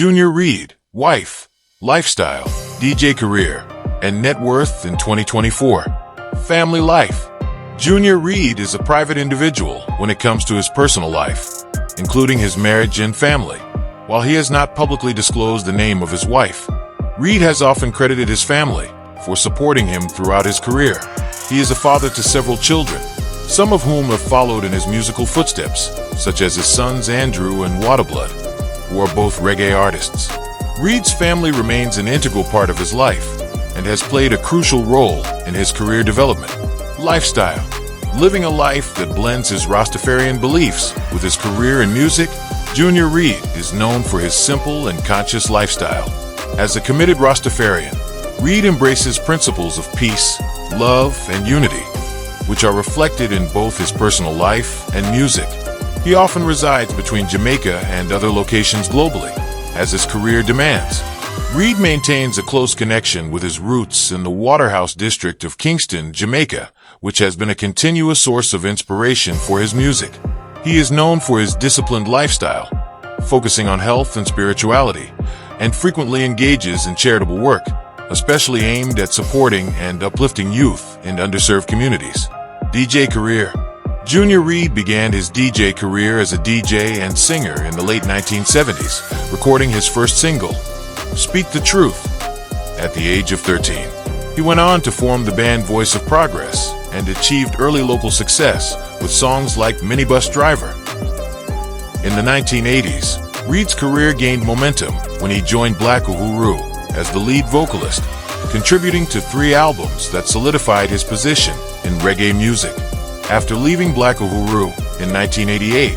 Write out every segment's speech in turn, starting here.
Junior Reid, wife, lifestyle, DJ career, and net worth in 2024. Family life. Junior Reid is a private individual when it comes to his personal life, including his marriage and family. While he has not publicly disclosed the name of his wife, Reid has often credited his family for supporting him throughout his career. He is a father to several children, some of whom have followed in his musical footsteps, such as his sons Andrew and Wada Blood, who are both reggae artists. Reid's family remains an integral part of his life and has played a crucial role in his career development. Lifestyle. Living a life that blends his Rastafarian beliefs with his career in music, Junior Reid is known for his simple and conscious lifestyle. As a committed Rastafarian, Reid embraces principles of peace, love, and unity, which are reflected in both his personal life and music. He often resides between Jamaica and other locations globally, as his career demands. Reid maintains a close connection with his roots in the Waterhouse district of Kingston, Jamaica, which has been a continuous source of inspiration for his music. He is known for his disciplined lifestyle, focusing on health and spirituality, and frequently engages in charitable work, especially aimed at supporting and uplifting youth in underserved communities. DJ career. Junior Reid began his DJ career as a DJ and singer in the late 1970s, recording his first single, Speak the Truth, at the age of 13. He went on to form the band Voice of Progress and achieved early local success with songs like Minibus Driver. In the 1980s, Reid's career gained momentum when he joined Black Uhuru as the lead vocalist, contributing to 3 albums that solidified his position in reggae music. After leaving Black Uhuru in 1988,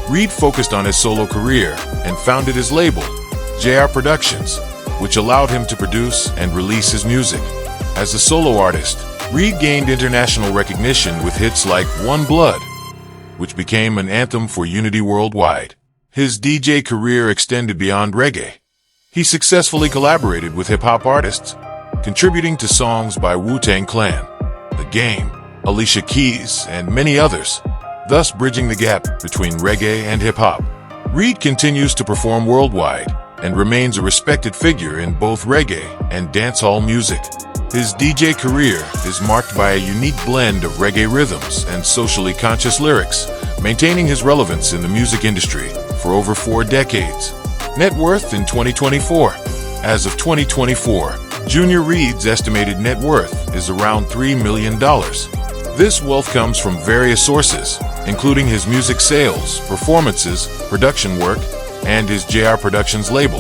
Reid focused on his solo career and founded his label, JR Productions, which allowed him to produce and release his music. As a solo artist, Reid gained international recognition with hits like One Blood, which became an anthem for unity worldwide. His DJ career extended beyond reggae. He successfully collaborated with hip-hop artists, contributing to songs by Wu-Tang Clan, The Game, Alicia Keys, and many others, thus bridging the gap between reggae and hip-hop. Reid continues to perform worldwide and remains a respected figure in both reggae and dancehall music. His DJ career is marked by a unique blend of reggae rhythms and socially conscious lyrics, maintaining his relevance in the music industry for over 4 decades. Net worth in 2024. As of 2024, Junior Reid's estimated net worth is around $3 million. This wealth comes from various sources, including his music sales, performances, production work, and his JR Productions label.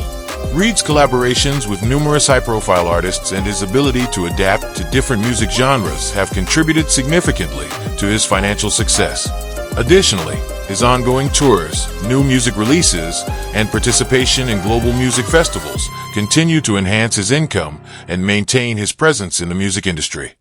Reid's collaborations with numerous high-profile artists and his ability to adapt to different music genres have contributed significantly to his financial success. Additionally, his ongoing tours, new music releases, and participation in global music festivals continue to enhance his income and maintain his presence in the music industry.